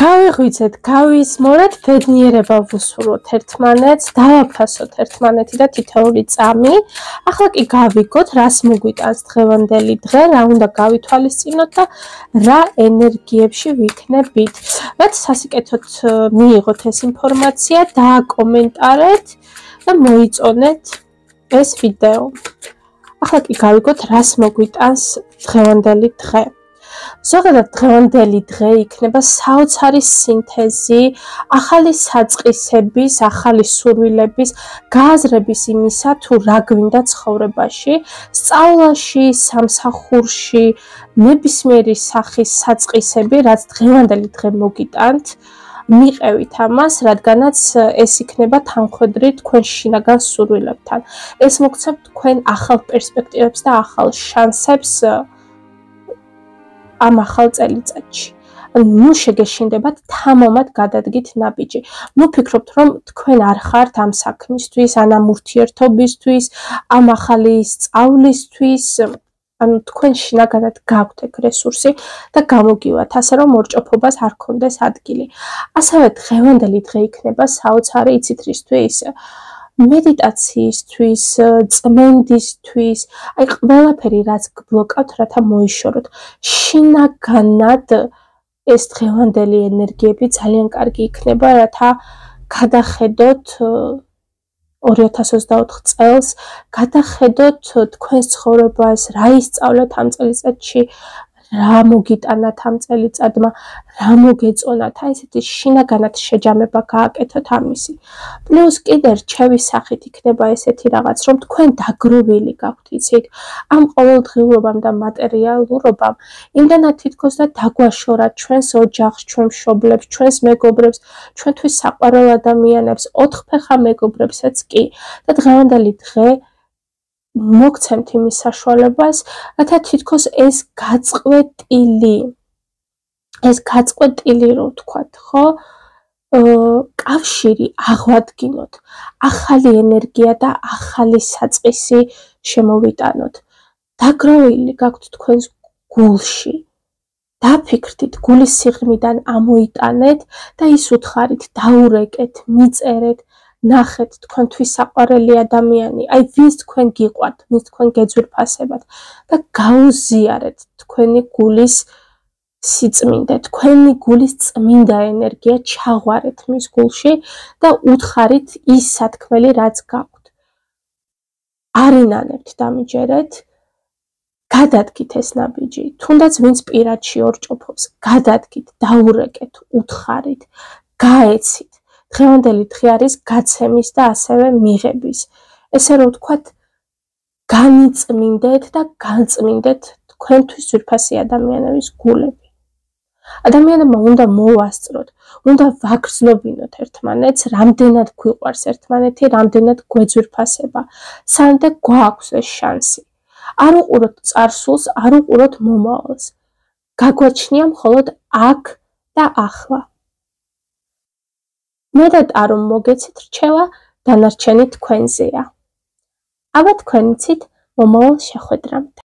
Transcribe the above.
გავიღვიძეთ, გავისმორეთ, ბედნიერება ვუსურვოთ ერთმანეთს, დავაფასოთ ერთმანეთი და თითოეული წამი. ახლა კი გავიგოთ, რას მოგვიტანს დღევანდელი დღე, რა უნდა გავითვალისწინოთ და რა ენერგიებში ვიქნებით. რაც სასიკეთოდ მიიღოთ ეს ინფორმაცია, დააკომენტარეთ და მოიწონეთ ეს ვიდეო. ახლა კი გავიგოთ, რას მოგვიტანს დღევანდელი დღე. ზოგადად დღევანდელი დღე იქნება საოცარი სინთეზი, ახალი საწყისების, ახალი სურვილების, გააზრების იმისა, თუ რა გვინდა ცხოვრებაში, სწავლაში, სამსახურში, ნებისმიერი სახის საწყისები, რაც დღევანდელი დღე მოგიტანთ, მიყევით ამას, რადგანაც ეს იქნება თანხვედრი თქვენ შინაგან სურვილებთან. ეს მოგცემთ თქვენ ახალ პერსპექტივებს და ახალ შანსებს ამ ახალ წელიწადში. ნუ შეგეშინდებათ თამამად გადადგით ნაბიჯი. ნუ ფიქრობთ, რომ თქვენ არ ხართ ამ საქმისთვის, ან ამ ურთიერთობისთვის, ამ ახალი სწავლისთვის, ანუ თქვენ შინაგანად გაქვთ ეგ რესურსი და გამოგივათ, ასე რომ ორჭოფობას არ გქონდეს ადგილი. ასევე დღევანდელი დღე იქნება საოცარი, იცით რისთვის? მედიტაციისთვის, წმენდისთვის, აი ყველაფერი რაც გბლოკავთ, რათა მოიშოროთ. შინაგანად ეს დღევანდელი ენერგიები ძალიან კარგი იქნება, რათა გადახედოთ 2024 წელს, გადახედოთ თქვენს ცხოვრებას, რა ისწავლეთ ამ წელიწადში, რა მოგიტანათ ამ წელიწადმა, რა მოგეწონათ, აი ესეთი შინაგანად შეჯამება გააკეთოთ ამისი. პლუს კიდე რჩევის სახით იქნება ესეთი რაღაც, რომ თქვენ დაგროვილი გაქვთ, იცით, ამ ყოველდღიურობამ და მატერიალურობამ, იმდანად თითქოს და დაგვაშორათ ჩვენს ოჯახს, ჩვენ მშობლებს, ჩვენს მეგობრებს, ჩვენთვის საყვარელ ადამიანებს, ოთხფეხა მეგობრებსაც კი და დღევანდელი დღე მოგცემთ იმის საშუალებას, რათა თითქოს ეს გაწყვეტილი, რო ვთქვათ, ხო? კავშირი აღვადგინოთ, ახალი ენერგია და ახალი საწყისი შემოვიტანოთ. დაგროვილი გაქვთ თქვენს გულში. დაფიქრდით, გულის სიღრმიდან ამოიტანეთ და ის უთხარით, დაურეკეთ, მიწერეთ, ნახეთ თქვენთვის საყვარელი ადამიანი, აი ვინც თქვენ გიყვართ, ვინც თქვენ გეძვირფასებათ და გაუზიარეთ თქვენი გულის სიწმინდე, თქვენი გულის წმინდა ენერგია ჩაღვარეთ მის გულში და უთხარით ის სათქმელი, რაც გაქვთ. არ ინანებთ დამიჯერეთ, გადადგით ეს ნაბიჯი, თუნდაც ვინც პირადში ორჭოფობს, გადადგით, დაურეკეთ, უთხარით, გაეცით. დღევანდელი დღე არის გაცემის და ასევე მიღების. ესე რომ ვთქვათ, განიწმინდეთ და განწმინდეთ თქვენთვის ძვირფასი ადამიანების გულები. ადამიანებმა უნდა მოვასწროთ, უნდა ვაგრძნობინოთ ერთმანეთს, რამდენად გვიყვარს ერთმანეთი, რამდენად გვეძვირფასება. სანამ გვაქვს ეს შანსი. არ უყუროთ წარსულს, არ უყუროთ მომავალს. გაგვაჩნია მხოლოდ აქ და ახლა. მედატა რომ მოგეცით რჩევა, დანარჩენი თქვენზეა. აბა თქვენ იცით მომავალ შეხვედრამდე.